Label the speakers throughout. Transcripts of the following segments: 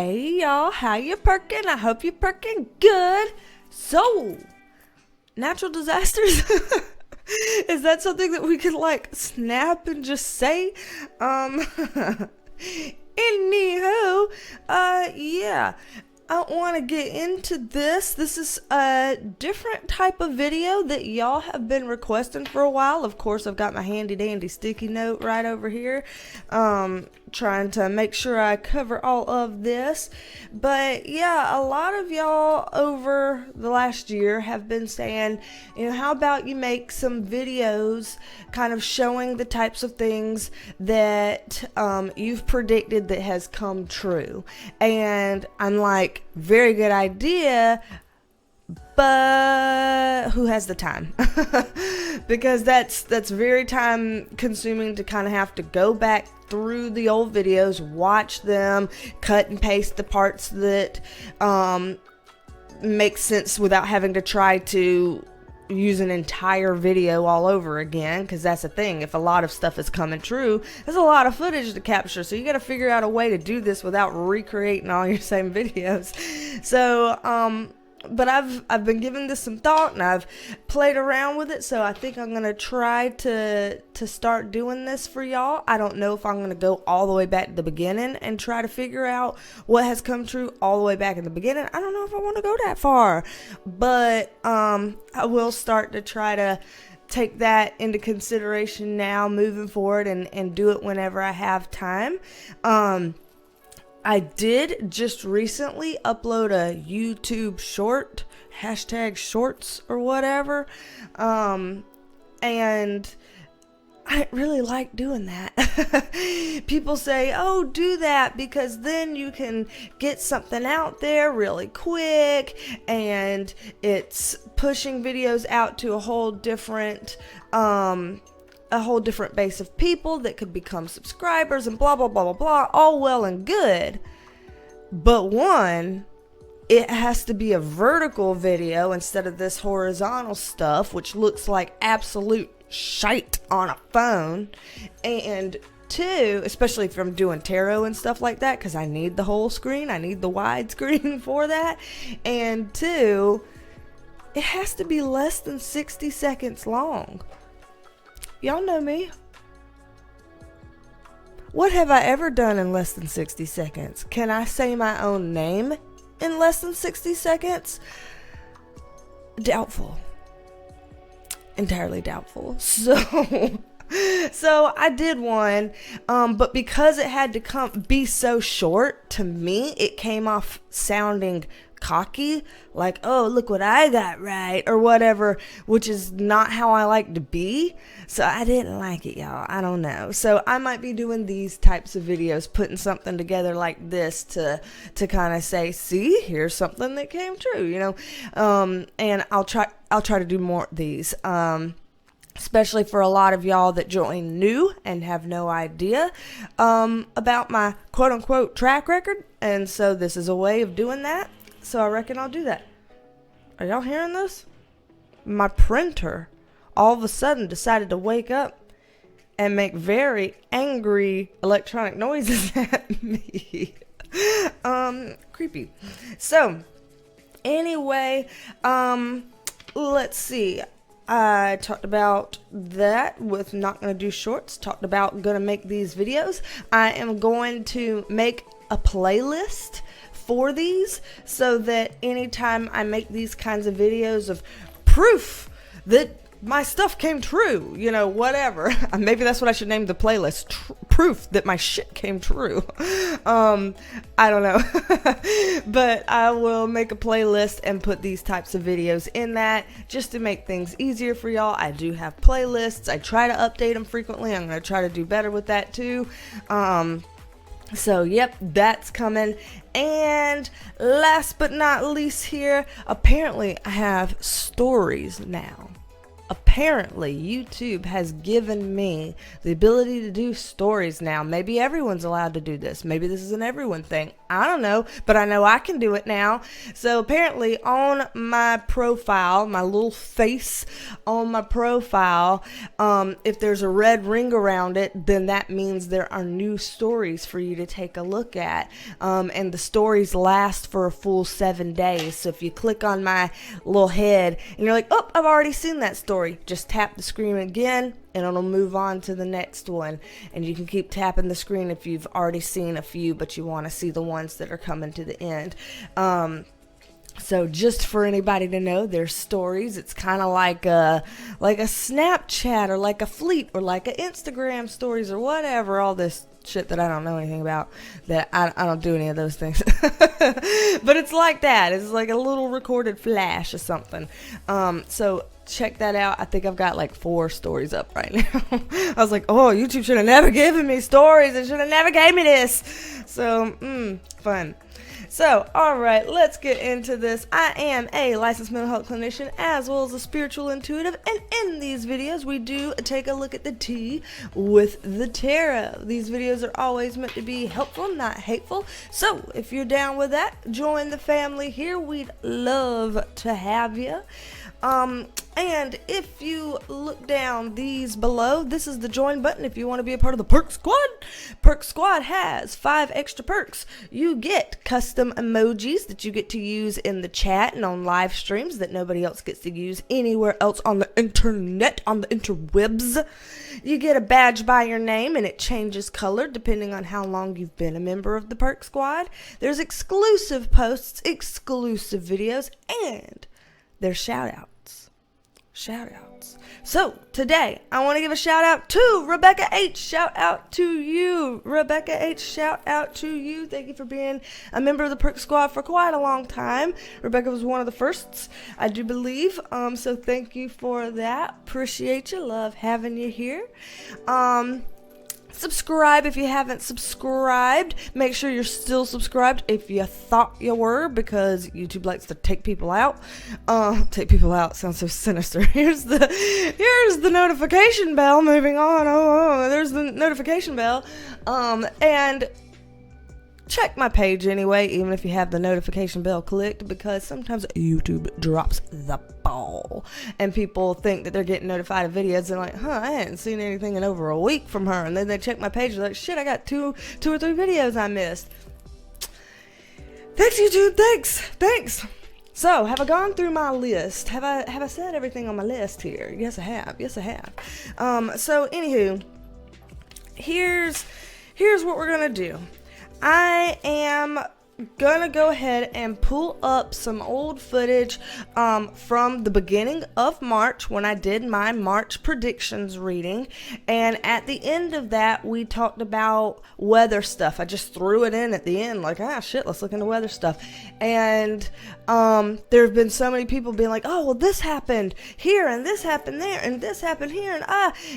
Speaker 1: Hey y'all, how you perking? I hope you're perking good. So, natural disasters? Is that something that we could like snap and just say? Anywho, yeah. I want to get into this. This is a different type of video that y'all have been requesting for a while. Of course, I've got my handy dandy sticky note right over here, trying to make sure I cover all of this. But yeah, a lot of y'all over the last year have been saying, how about you make some videos kind of showing the types of things that you've predicted that has come true. And I'm like, very good idea, but who has the time? Because that's very time consuming to kind of have to go back through the old videos, watch them, cut and paste the parts that make sense without having to try to use an entire video all over again, because that's the thing. If a lot of stuff is coming true, there's a lot of footage to capture, so you got to figure out a way to do this without recreating all your same videos. So but I've been giving this some thought, and I've played around with it, so I think I'm gonna try to start doing this for y'all. I don't know if I'm gonna go all the way back to the beginning and try to figure out what has come true all the way back in the beginning. I don't know if I want to go that far, but I will start to try to take that into consideration now moving forward, and do it whenever I have time. I did just recently upload a YouTube short, #shorts or whatever, and I really like doing that. People say, oh, do that because then you can get something out there really quick, and it's pushing videos out to a whole different base of people that could become subscribers and blah, blah, blah, blah, blah, all well and good. But one, it has to be a vertical video instead of this horizontal stuff, which looks like absolute shite on a phone. And two, especially if I'm doing tarot and stuff like that, because I need the whole screen, I need the wide screen for that. And two, it has to be less than 60 seconds long. Y'all know me. What have I ever done in less than 60 seconds? Can I say my own name in less than 60 seconds? Doubtful. Entirely doubtful. So I did one, but because it had to be so short, to me, it came off sounding cocky, like, oh, look what I got right, or whatever, which is not how I like to be. So I didn't like it, y'all. I don't know. So I might be doing these types of videos, putting something together like this to kind of say, see, here's something that came true, and I'll try to do more of these, especially for a lot of y'all that join new and have no idea about my quote-unquote track record. And so this is a way of doing that. So I reckon I'll do that. Are y'all hearing this? My printer all of a sudden decided to wake up and make very angry electronic noises at me. Creepy. So, anyway, let's see. I talked about that with not going to do shorts. Talked about going to make these videos. I am going to make a playlist for these, so that anytime I make these kinds of videos of proof that my stuff came true, whatever, maybe that's what I should name the playlist, proof that my shit came true. I don't know. But I will make a playlist and put these types of videos in that, just to make things easier for y'all. I do have playlists. I try to update them frequently. I'm going to try to do better with that too. So, yep, that's coming. And last but not least here, apparently I have stories now. apparently YouTube has given me the ability to do stories now. Maybe everyone's allowed to do this. Maybe this is an everyone thing. I don't know, but I know I can do it now. So apparently on my profile, my little face on my profile, if there's a red ring around it, then that means there are new stories for you to take a look at. And the stories last for a full 7 days. So if you click on my little head and you're like, oh, I've already seen that story, just tap the screen again and it'll move on to the next one. And you can keep tapping the screen if you've already seen a few, but you want to see the ones that are coming to the end. So just for anybody to know, there's stories. It's kind of like a Snapchat or like a Fleet or like a Instagram stories or whatever, all this shit that I don't know anything about, that I don't do any of those things. But it's like that. It's like a little recorded flash or something. So check that out. I think I've got like 4 stories up right now. I was like, oh, YouTube should have never given me stories. It should have never gave me this. So, fun. So, alright, let's get into this. I am a licensed mental health clinician as well as a spiritual intuitive, and in these videos we do take a look at the tea with the tarot. These videos are always meant to be helpful, not hateful. So, if you're down with that, join the family here. We'd love to have you. And if you look down these below, this is the join button if you want to be a part of the Perk Squad. Perk Squad has 5 extra perks. You get custom emojis that you get to use in the chat and on live streams that nobody else gets to use anywhere else on the internet, on the interwebs. You get a badge by your name and it changes color depending on how long you've been a member of the Perk Squad. There's exclusive posts, exclusive videos, and there's shout-outs. So, today, I want to give a shout-out to Rebecca H. Shout-out to you. Rebecca H. Shout-out to you. Thank you for being a member of the Perk Squad for quite a long time. Rebecca was one of the firsts, I do believe. So, thank you for that. Appreciate you. Love having you here. Subscribe if you haven't subscribed. Make sure you're still subscribed if you thought you were, because YouTube likes to take people out. Take people out sounds so sinister. Here's the notification bell. Moving on. There's the notification bell. And check my page anyway, even if you have the notification bell clicked, because sometimes YouTube drops the ball and people think that they're getting notified of videos and like, I hadn't seen anything in over a week from her, and then they check my page and they're like, shit, I got two or three videos I missed. Thanks, YouTube. Thanks. So, have I gone through my list? Have I said everything on my list here? Yes, I have. So anywho, here's what we're gonna do. I am gonna go ahead and pull up some old footage from the beginning of March when I did my March predictions reading, and at the end of that we talked about weather stuff. I just threw it in at the end like, shit, let's look into weather stuff. And there have been so many people being like, oh, well, this happened here and this happened there and this happened here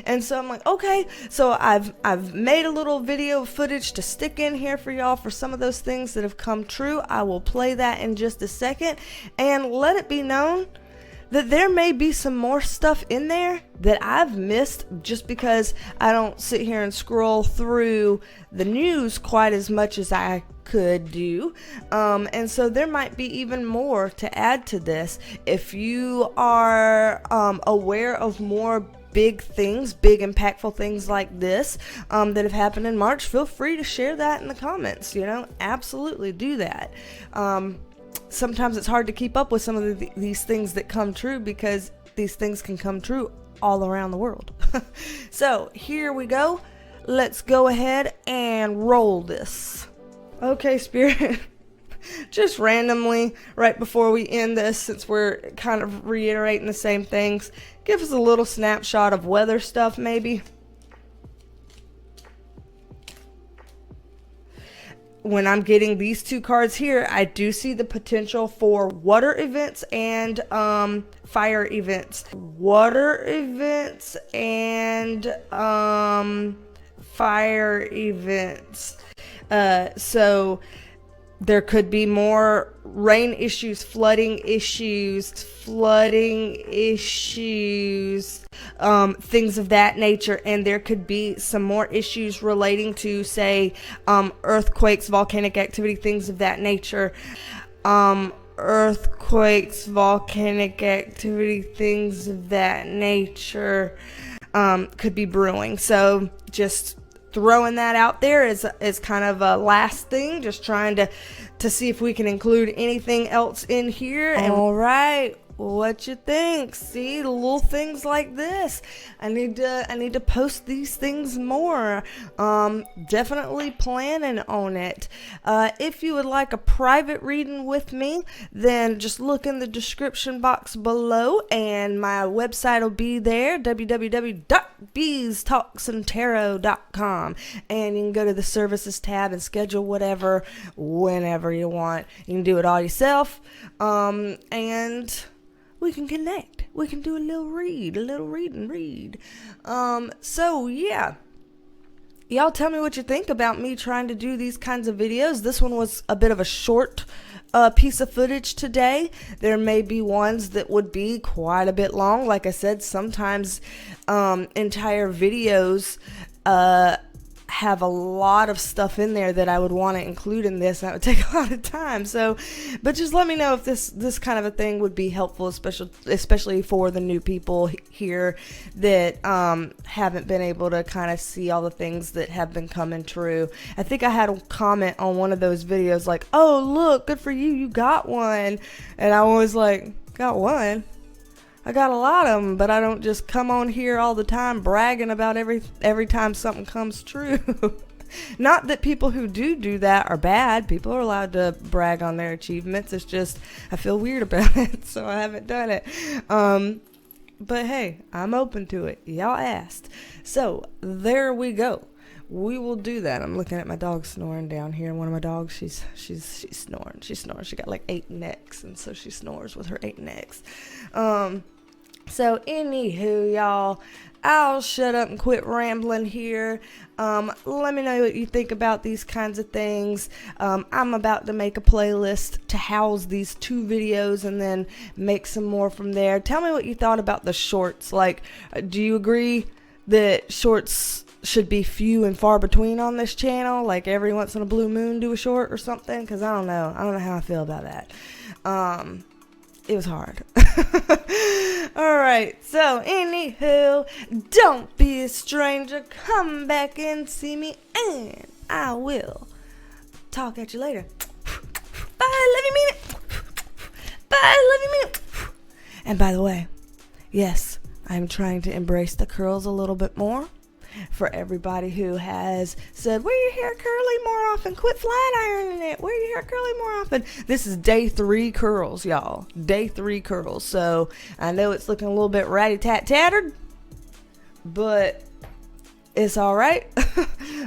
Speaker 1: and so I'm like, okay, so I've made a little video footage to stick in here for y'all for some of those things that have come true. I will play that in just a second, and let it be known that there may be some more stuff in there that I've missed just because I don't sit here and scroll through the news quite as much as I could do. And so there might be even more to add to this. If you are aware of more big things, big impactful things like this that have happened in March, feel free to share that in the comments. Absolutely do that. Sometimes it's hard to keep up with some of these things that come true, because these things can come true all around the world. So here we go. Let's go ahead and roll this. Okay, Spirit. Just randomly, right before we end this, since we're kind of reiterating the same things, give us a little snapshot of weather stuff, maybe. When I'm getting these 2 cards here, I do see the potential for water events and fire events. Water events and fire events. So There could be more rain issues, flooding issues, things of that nature. And there could be some more issues relating to, say, earthquakes, volcanic activity, things of that nature. Earthquakes, volcanic activity, things of that nature could be brewing. So just throwing that out there is kind of a last thing, just trying to see if we can include anything else in here. And all right, what you think? See, little things like this. I need to post these things more. Definitely planning on it. If you would like a private reading with me, then just look in the description box below, and my website will be there, www.BeasTalksAndTarot.com, and you can go to the services tab and schedule whatever, whenever you want. You can do it all yourself, and we can connect. We can do a little read and read. So yeah. Y'all tell me what you think about me trying to do these kinds of videos. This one was a bit of a short piece of footage today. There may be ones that would be quite a bit long. Like I said, sometimes entire videos have a lot of stuff in there that I would want to include in this. That would take a lot of time. So, but just let me know if this kind of a thing would be helpful, especially for the new people here that haven't been able to kind of see all the things that have been coming true. I think I had a comment on one of those videos like, "Oh, look, good for you, you got one," and I was like, "Got one? I got a lot of them, but I don't just come on here all the time bragging about every time something comes true." Not that people who do that are bad. People are allowed to brag on their achievements. It's just I feel weird about it, so I haven't done it. But hey, I'm open to it. Y'all asked. So there we go. We will do that. I'm looking at my dog snoring down here. One of my dogs, she's snoring. She's snoring. She got like 8 necks, and so she snores with her 8 necks. So anywho, y'all, I'll shut up and quit rambling here. Let me know what you think about these kinds of things. I'm about to make a playlist to house these 2 videos and then make some more from there. Tell me what you thought about the shorts. Like, do you agree that shorts should be few and far between on this channel? Like every once in a blue moon do a short or something? Because I don't know how I feel about that. It was hard. Alright, so anywho, don't be a stranger. Come back and see me, and I will talk at you later. Bye, love you, mean it. Bye, love you, mean it. And by the way, yes, I'm trying to embrace the curls a little bit more. For everybody who has said, wear your hair curly more often, quit flat ironing it, wear your hair curly more often. This is day 3 curls, y'all. Day 3 curls. So I know it's looking a little bit ratty-tat-tattered, but it's all right.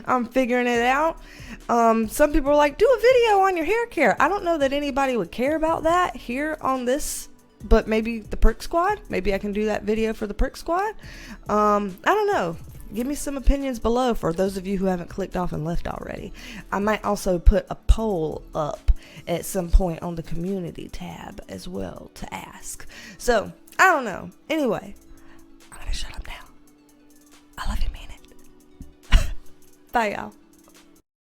Speaker 1: I'm figuring it out. Some people are like, do a video on your hair care. I don't know that anybody would care about that here on this, but maybe the Perk Squad. Maybe I can do that video for the Perk Squad. I don't know. Give me some opinions below for those of you who haven't clicked off and left already. I might also put a poll up at some point on the community tab as well to ask. So, I don't know. Anyway, I'm going to shut up now. I love you, mean it. Bye, y'all.